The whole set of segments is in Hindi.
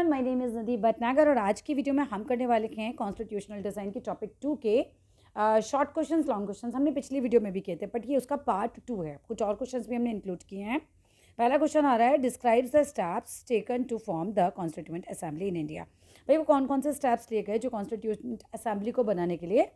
एवरीवन, माय नेम इज़ नदी भटनागर और आज की वीडियो में हम करने वाले हैं कॉन्स्टिट्यूशनल डिज़ाइन के टॉपिक 2 के शॉर्ट क्वेश्चंस, लॉन्ग क्वेश्चंस हमने पिछली वीडियो में भी किए थे, बट ये उसका पार्ट 2 है। कुछ और क्वेश्चंस भी हमने इंक्लूड किए हैं। पहला क्वेश्चन आ रहा है, describes the steps taken to form the constituent assembly in India. भाई वो कौन कौन से स्टेप्स लिए गए जो कॉन्स्टिट्यूएंट असेंबली को बनाने के लिए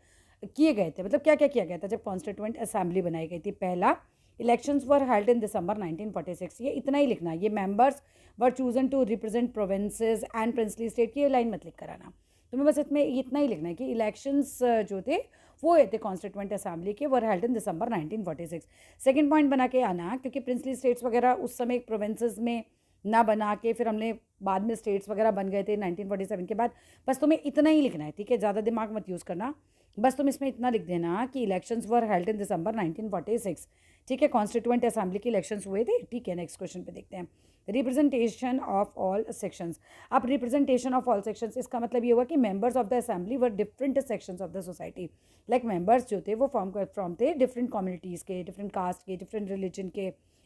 किए गए थे, मतलब क्या क्या किया गया था जब कॉन्स्टिट्यूएंट असेंबली बनाई गई थी। पहला, इलेक्शंस वर हेल्ड इन दिसंबर 1946। ये इतना ही लिखना है। ये members were chosen to represent provinces and princely state की लाइन मत लिख कर आना। तुम्हें बस इसमें इतना ही लिखना है कि इलेक्शंस जो थे वो ये थे कॉन्स्टिट्यूएंट असेंबली के, were held in December 1946। Second point बना के आना, क्योंकि प्रिंसली स्टेट्स वगैरह उस समय प्रोविंसेस में ना बना के फिर हमने बाद में स्टेट्स वगैरह बन गए थे 1947 के बाद। बस तुम्हें इतना ही लिखना है, ठीक है, ज़्यादा दिमाग मत यूज़ करना। बस तुम इसमें इतना लिख देना कि इलेक्शंस वर हेल्ड इन दिसंबर 1946, ठीक है, कॉन्स्टिट्यूएंट असेंबली के इलेक्शंस हुए थे, ठीक है। नेक्स्ट क्वेश्चन पे देखते हैं, रिप्रेजेंटेशन ऑफ ऑल सेक्शंस। अब रिप्रेजेंटेशन ऑफ ऑल सेक्शंस, इसका मतलब ये हुआ कि members of the assembly were different sections of the society. Like members जो थे वो फ्रॉम थे डिफरेंट कम्युनिटीज़ के, डिफरेंट कास्ट के, डिफरेंट रिलीजन के,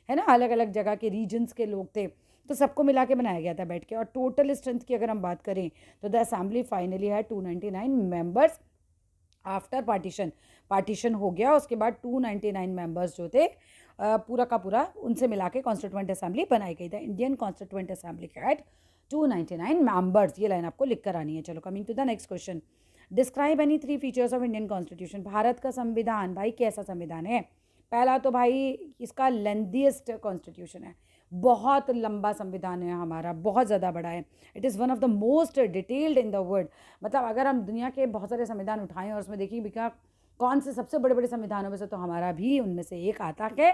है ना, अलग अलग जगह के रीजन्स के लोग थे, तो सबको मिला के बनाया गया था बैठ के। और टोटल स्ट्रेंथ की अगर हम बात करें तो द असेंबली फाइनली है 299 मेंबर्स आफ्टर पार्टीशन हो गया, उसके बाद 299 मेंबर्स जो थे पूरा का पूरा उनसे मिला के कॉन्स्टिट्यूएंट असेंबली बनाई गई। था Indian constituent assembly had 299 members. ये लाइन आपको लिख कर आनी है। चलो, coming to the next question, describe any 3 features of Indian constitution. Bharat का संविधान भाई कैसा संविधान है? पहला तो भाई इसका लेंथीएस्ट कॉन्स्टिट्यूशन है, बहुत लंबा संविधान है हमारा, बहुत ज़्यादा बड़ा है। It is one of the most detailed in the world. मतलब अगर हम दुनिया के बहुत सारे संविधान उठाएं और उसमें देखिए बिका कौन से सबसे बड़े बड़े संविधानों में से, तो हमारा भी उनमें से एक आता है,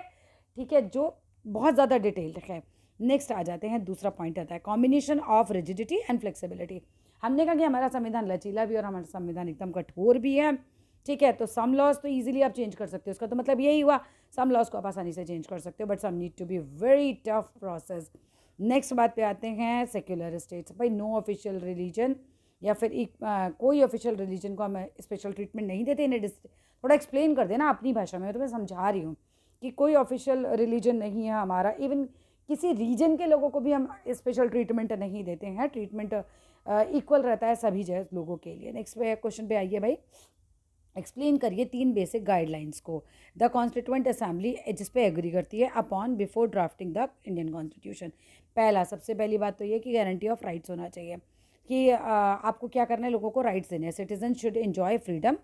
ठीक है, जो बहुत ज़्यादा डिटेल्ड है। नेक्स्ट आ जाते हैं, दूसरा पॉइंट आता है combination of rigidity and flexibility. हमने कहा कि हमारा संविधान लचीला भी और हमारा संविधान एकदम कठोर भी है, ठीक है। तो सम लॉज तो इजीली आप चेंज कर सकते हो, उसका तो मतलब यही हुआ सम लॉज को आप आसानी से चेंज कर सकते हो, but some need to be very tough process. Next बात पे आते हैं, सेक्युलर स्टेट्स। भाई नो ऑफिशियल रिलीजन या फिर कोई ऑफिशियल रिलीजन को हम स्पेशल ट्रीटमेंट नहीं देते। इन्हें थोड़ा एक्सप्लेन कर देना अपनी भाषा में, मैं तुम्हें समझा रही हूँ कि कोई ऑफिशियल रिलीजन नहीं है हमारा। इवन किसी रीजन के लोगों को भी हम स्पेशल ट्रीटमेंट नहीं देते हैं, ट्रीटमेंट इक्वल रहता है सभी लोगों के लिए। नेक्स्ट क्वेश्चन पे आइए भाई, एक्सप्लेन करिए 3 बेसिक गाइडलाइंस को द कॉन्स्टिट्यूएंट असेंबली जिस पे एग्री करती है upon before drafting the Indian constitution. पहला, सबसे पहली बात तो ये कि गारंटी ऑफ राइट्स होना चाहिए कि आपको क्या करना है, लोगों को राइट्स देने हैं। Citizen should enjoy freedom,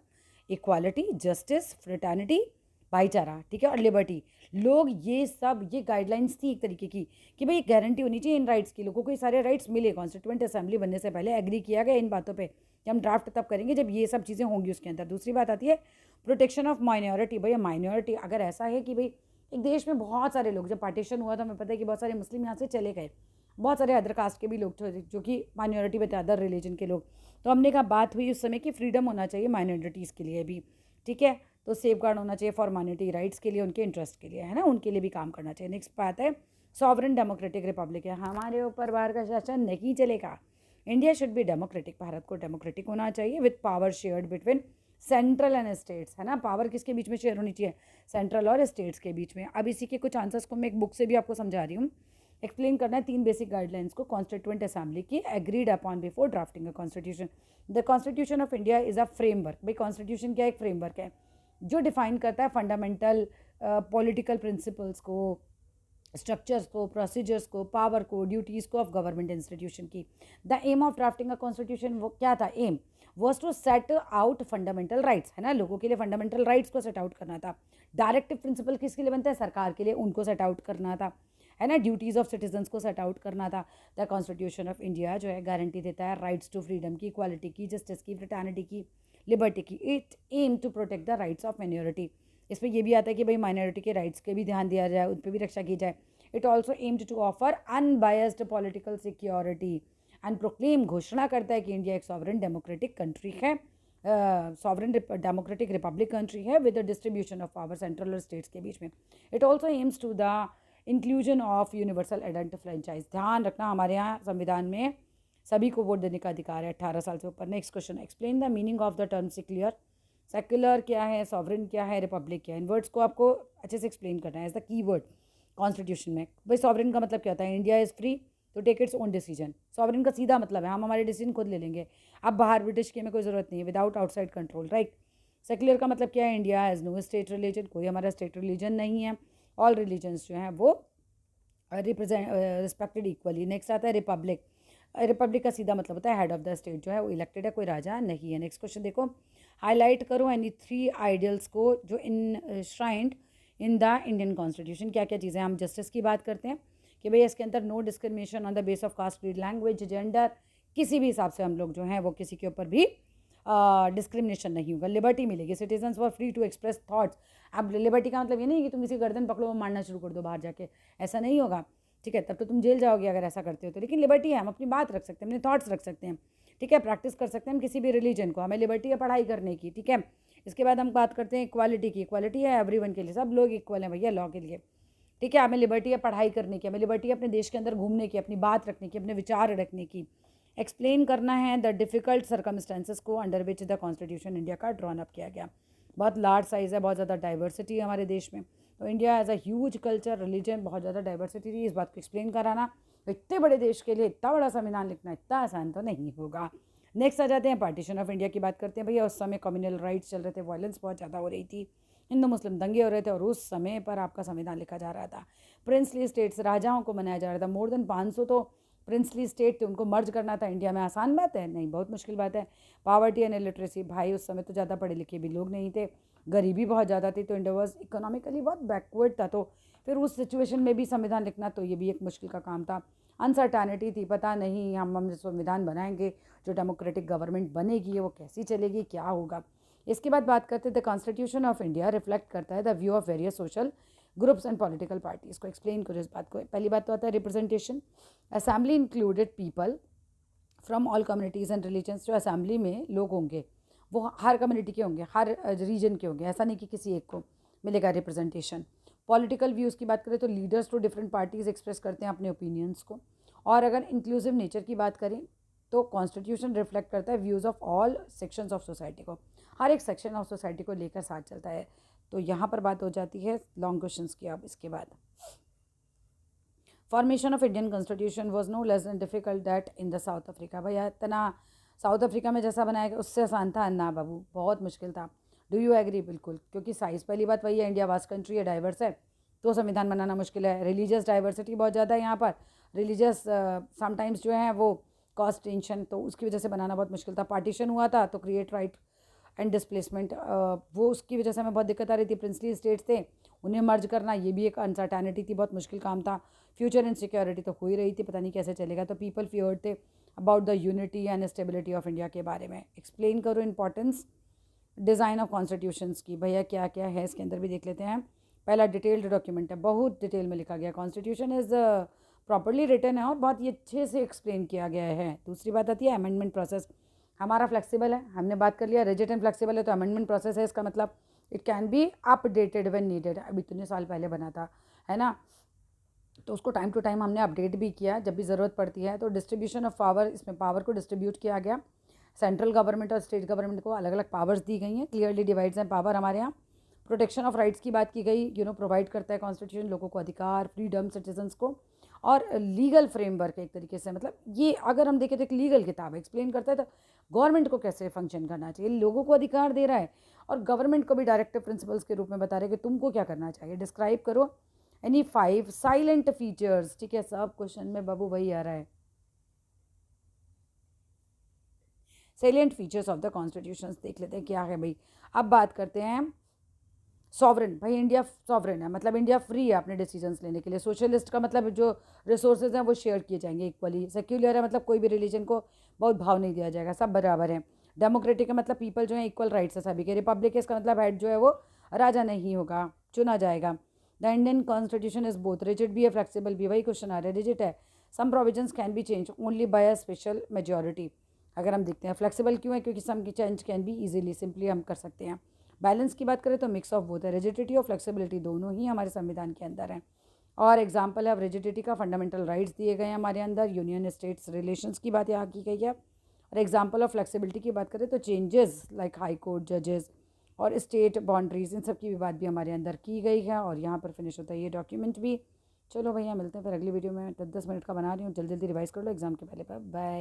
equality, justice, fraternity, भाईचारा, ठीक है, और लिबर्टी। लोग ये गाइडलाइंस थी एक तरीके की कि भाई गारंटी होनी चाहिए इन राइट्स की, लोगों को ये सारे राइट्स मिले। कॉन्स्टिट्यूएंट असेंबली बनने से पहले एग्री किया गया इन बातों पे कि हम ड्राफ्ट तब करेंगे जब ये सब चीज़ें होंगी उसके अंदर। दूसरी बात आती है प्रोटेक्शन ऑफ माइनॉरिटी। भैया माइनॉरिटी अगर ऐसा है कि भाई एक देश में बहुत सारे लोग, जब पार्टीशन हुआ तो हमें पता है कि बहुत सारे मुस्लिम यहाँ से चले गए, बहुत सारे अदर कास्ट के भी लोग थे जो कि माइनॉरिटी में थे, अदर रिलीजन के लोग। तो हमने कहा बात हुई उस समय कि फ्रीडम होना चाहिए माइनॉरिटीज़ के लिए भी, ठीक है, तो सेफ गार्ड होना चाहिए फॉर माइनॉरिटी राइट्स के लिए, उनके इंटरेस्ट के लिए, है ना, उनके लिए भी काम करना चाहिए। नेक्स्ट बात है सॉवरन डेमोक्रेटिक रिपब्लिक है, हमारे ऊपर बाहर का शासन नहीं चलेगा। India should be democratic, Bharat को डेमोक्रेटिक होना चाहिए with power shared between central and states, है ना। पावर किसके बीच में शेयर होनी चाहिए? सेंट्रल और स्टेट्स के बीच में। अब इसी के कुछ आंसर्स को मैं एक बुक से भी आपको समझा रही हूँ। एक्सप्लेन करना है 3 बेसिक गाइडलाइंस को कॉन्स्टिट्यूएंट असेंबली की agreed upon before drafting a constitution. The constitution of India is a framework. भाई कॉन्स्टिट्यूशन क्या एक फ्रेमवर्क है जो डिफाइन करता है फंडामेंटल पॉलिटिकल प्रिंसिपल्स को, स्ट्रक्चर्स को, प्रोसीजर्स को, पावर को, ड्यूटीज़ को ऑफ गवर्नमेंट इंस्टीट्यूशन की। The aim of drafting a constitution, वो क्या था? Aim was to set out fundamental rights, है ना, लोगों के लिए फंडामेंटल राइट्स को सेट आउट करना था। डायरेक्टिव प्रिंसिपल किसके लिए बनता है? सरकार के लिए, उनको सेट आउट करना था, है ना। ड्यूटीज़ ऑफ सिटीजन्स को सेट आउट करना था। द कॉन्स्टिट्यूशन ऑफ इंडिया जो है गारंटी देता है राइट्स टू फ्रीडम की, इक्वालिटी की, जस्टिस की, फ्रेटर्निटी की, लिबर्टी की। It aim to protect the rights of minority. इसमें यह भी आता है कि भाई माइनॉरिटी के राइट्स के भी ध्यान दिया जाए, उन पर भी रक्षा की जाए। It also aimed to offer unbiased political security and proclaim, घोषणा करता है कि इंडिया एक सॉवरन डेमोक्रेटिक कंट्री है, सॉवरन डेमोक्रेटिक रिपब्लिक कंट्री है with the distribution of power central और स्टेट्स के बीच में। It also aims to the inclusion of universal adult franchise. ध्यान रखना हमारे यहाँ संविधान में सभी को वोट देने का अधिकार है 18 साल से ऊपर। Next question, explain the meaning of the term secular. Secular क्या है, सॉवरन क्या है, रिपब्लिक क्या है? इन वर्ड्स को आपको अच्छे से एक्सप्लेन करना है as the key word constitution में। भाई सॉवरन का मतलब क्या होता है? इंडिया इज़ फ्री, तो take its own decision. Sovereign का सीधा मतलब है हम हमारे डिसीजन खुद ले लेंगे, अब बाहर ब्रिटिश की हमें कोई ज़रूरत नहीं है, without outside control, right. Secular का मतलब क्या है, India has no state religion, कोई हमारा स्टेट रिलीजन नहीं है, ऑल रिलीजन्स जो हैं वो रिप्रेजेंट रिस्पेक्टेड इक्वली। नेक्स्ट आता है रिपब्लिक। रिपब्लिक का सीधा मतलब होता है हेड ऑफ द स्टेट जो है वो इलेक्टेड है, कोई राजा नहीं है। नेक्स्ट क्वेश्चन देखो, हाईलाइट करो एनी 3 आइडियल्स को जो इन श्राइंड इन द इंडियन कॉन्स्टिट्यूशन। क्या क्या चीज़ें, हम जस्टिस की बात करते हैं कि भाई इसके अंदर no discrimination on the base of caste, creed, language, gender, किसी भी हिसाब से हम लोग जो हैं वो किसी के ऊपर भी डिस्क्रिमिनेशन नहीं होगा। लिबर्टी मिलेगी, citizens for free to express thoughts. अब लिबर्टी का मतलब ये नहीं है कि तुम किसी गर्दन पकड़ो और मारना शुरू कर दो बाहर जाके, ऐसा नहीं होगा, ठीक है, तब तो तुम जेल जाओगे अगर ऐसा करते हो तो। लेकिन लिबर्टी है, हम अपनी बात रख सकते हैं, अपने थॉट्स रख सकते हैं, ठीक है, प्रैक्टिस कर सकते हैं हम किसी भी रिलीजन को, हमें लिबर्टी है पढ़ाई करने की, ठीक है। इसके बाद हम बात करते हैं इक्वालिटी की। इक्वालिटी है एवरीवन के लिए, सब लोग इक्वल हैं भैया लॉ के लिए, ठीक है। हमें लिबर्टी है पढ़ाई करने की, हमें लिबर्टी है अपने देश के अंदर घूमने की, अपनी बात रखने की, अपने विचार रखने की। एक्सप्लेन करना है द डिफ़िकल्ट सर्कमस्टेंसेस को under which the constitution India का ड्रॉन अप किया गया। बहुत लार्ज साइज़ है, बहुत ज़्यादा डाइवर्सिटी है हमारे देश में, तो India as a huge culture, religion, बहुत ज़्यादा डाइवर्सिटी थी। इस बात को एक्सप्लेन कराना इतने बड़े देश के लिए इतना बड़ा संविधान लिखना इतना आसान तो नहीं होगा। नेक्स्ट आ जाते हैं पार्टीशन ऑफ इंडिया की बात करते हैं। भैया उस समय कम्युनल राइट्स चल रहे थे, वायलेंस बहुत ज़्यादा हो रही थी, हिंदू मुस्लिम दंगे हो रहे थे, और उस समय पर आपका संविधान लिखा जा रहा था। प्रिंसली स्टेट्स, राजाओं को मनाया जा रहा था, मोर देन 500 तो प्रिंसली स्टेट थे, उनको मर्ज करना था इंडिया में। आसान बात है? नहीं, बहुत मुश्किल बात है। पावर्टी एंड इलिटरेसी, भाई उस समय तो ज़्यादा पढ़े लिखे भी लोग नहीं थे, गरीबी बहुत ज़्यादा थी, तो इंडिया वॉज इकोनॉमिकली बहुत बैकवर्ड था। तो फिर उस सिचुएशन में भी संविधान लिखना तो ये भी एक मुश्किल का काम था। अनसर्टानिटी थी, पता नहीं हम संविधान बनाएंगे, जो डेमोक्रेटिक गवर्नमेंट बनेगी वो कैसी चलेगी, क्या होगा। इसके बाद बात करते हैं the constitution of India reflect करता है the view of various social groups and political parties को। एक्सप्लेन करो इस बात को। पहली बात तो आता है representation. Assembly included people from all communities and religions. जो असेंबली में लोग होंगे वो हर कम्युनिटी के होंगे, हर रीजन के होंगे, ऐसा नहीं कि किसी एक को मिलेगा रिप्रेजेंटेशन। पॉलिटिकल व्यूज़ की बात करें तो leaders to different parties express करते हैं अपने ओपिनियंस को। और अगर इंक्लूसिव नेचर की बात करें तो कॉन्स्टिट्यूशन रिफ्लेक्ट करता है views of all sections of society को, हर एक सेक्शन ऑफ सोसाइटी को लेकर साथ चलता है। तो यहाँ पर बात हो जाती है लॉन्ग क्वेश्चंस की। अब इसके बाद formation of Indian constitution was no less than difficult that in the South Africa. भैया इतना साउथ अफ्रीका में जैसा बनाया गया उससे आसान था ना बाबू, बहुत मुश्किल था। Do you agree? बिल्कुल, क्योंकि साइज़, पहली बात वही है, इंडिया वास्ट कंट्री है, डाइवर्स है, तो संविधान बनाना मुश्किल है। रिलीजियस डाइवर्सिटी बहुत ज़्यादा है यहाँ पर, रिलीजियस समटाइम्स जो है वो कॉस्ट टेंशन, तो उसकी वजह से बनाना बहुत मुश्किल था। पार्टीशन हुआ था तो क्रिएट राइट एंड डिस्प्लेसमेंट, वो उसकी वजह से हमें बहुत दिक्कत आ रही थी। प्रिंसली स्टेट्स थे, उन्हें मर्ज करना ये भी एक अनसर्टेनिटी थी, बहुत मुश्किल काम था। फ्यूचर इनसिक्योरिटी तो हो ही रही थी, पता नहीं कैसे चलेगा। तो पीपल फियर्ड थे about the unity and stability of India के बारे में। एक्सप्लेन करो इंपॉर्टेंस डिज़ाइन ऑफ कॉन्स्टिट्यूशंस की। भैया क्या क्या है इसके अंदर भी देख लेते हैं। पहला डिटेल्ड डॉक्यूमेंट है, बहुत डिटेल में लिखा गया। कॉन्स्टिट्यूशन इज़ प्रॉपर्ली रिटन है और बहुत ही अच्छे से एक्सप्लेन किया गया है। दूसरी बात आती है अमेंडमेंट प्रोसेस। हमारा फ्लेक्सिबल है, हमने बात कर लिया। रिजिड एंड फ्लेक्सिबल है तो अमेंडमेंट प्रोसेस है, इसका मतलब it can be updated when needed. अब इतने साल पहले बना था, है ना, तो उसको टाइम टू टाइम हमने अपडेट भी किया जब भी ज़रूरत पड़ती है। तो डिस्ट्रीब्यूशन ऑफ पावर, इसमें पावर को डिस्ट्रीब्यूट किया गया। सेंट्रल गवर्नमेंट और स्टेट गवर्नमेंट को अलग अलग पावर्स दी गई हैं, क्लियरली डिवाइड्स हैं पावर हमारे यहाँ। प्रोटेक्शन ऑफ राइट्स की बात की गई, प्रोवाइड करता है कॉन्स्टिट्यूशन लोगों को अधिकार, फ्रीडम, सिटीजन्स को। और लीगल फ्रेमवर्क एक तरीके से, मतलब ये अगर हम देखें तो एक लीगल किताब एक्सप्लेन करता है तो गवर्नमेंट को कैसे फंक्शन करना चाहिए, लोगों को अधिकार दे रहा है और गवर्नमेंट को भी डायरेक्टिव प्रिंसिपल्स के रूप में बता रहे हैं कि तुमको क्या करना चाहिए। डिस्क्राइब करो एनी 5 साइलेंट फीचर्स, ठीक है, सब क्वेश्चन में बाबू वही आ रहा है। Salient features of the constitution देख लेते हैं क्या है भाई। अब बात करते हैं सॉवरेन। भाई इंडिया सॉवरेन है, मतलब इंडिया फ्री है अपने डिसीजंस लेने के लिए। सोशलिस्ट का मतलब जो रिसोर्सेज हैं वो शेयर किए जाएंगे इक्वली। सेक्युलर है मतलब कोई भी रिलीजन को बहुत भाव नहीं दिया जाएगा, सब बराबर हैं। डेमोक्रेटिक का मतलब पीपल जो है इक्वल राइट्स है सभी के। रिपब्लिक इसका मतलब हेड जो है वो राजा नहीं होगा, चुना जाएगा। The Indian constitution is both rigid भी है, फ्लेक्सिबल भी। वही क्वेश्चन आ रहा है, रिजिड है, some provisions can be change only by a special majority. अगर हम देखते हैं फ्लेक्सिबल क्यों है, क्योंकि सम की change can be easily, simply हम कर सकते हैं। बैलेंस की बात करें तो मिक्स ऑफ बोथ है, रिजिडिटी और फ्लेक्सिबिलिटी दोनों ही हमारे संविधान के अंदर हैं। और एग्जांपल है रिजिडिटी का, फंडामेंटल राइट्स दिए गए हैं हमारे अंदर, यूनियन स्टेट्स रिलेशंस की बात यहाँ की गई है। और एग्जांपल ऑफ फ्लेक्सिबिलिटी की बात करें तो चेंजेस लाइक हाई कोर्ट जजेस और स्टेट बाउंड्रीज, इन सब की भी बात भी हमारे अंदर की गई है। और यहाँ पर फिनिश होता है ये डॉक्यूमेंट भी। चलो भैया मिलते हैं फिर अगली वीडियो में। 10-10 मिनट का बना रही हूँ, जल्दी जल्दी रिवाइज़ कर लो एग्ज़ाम के पहले। बाय।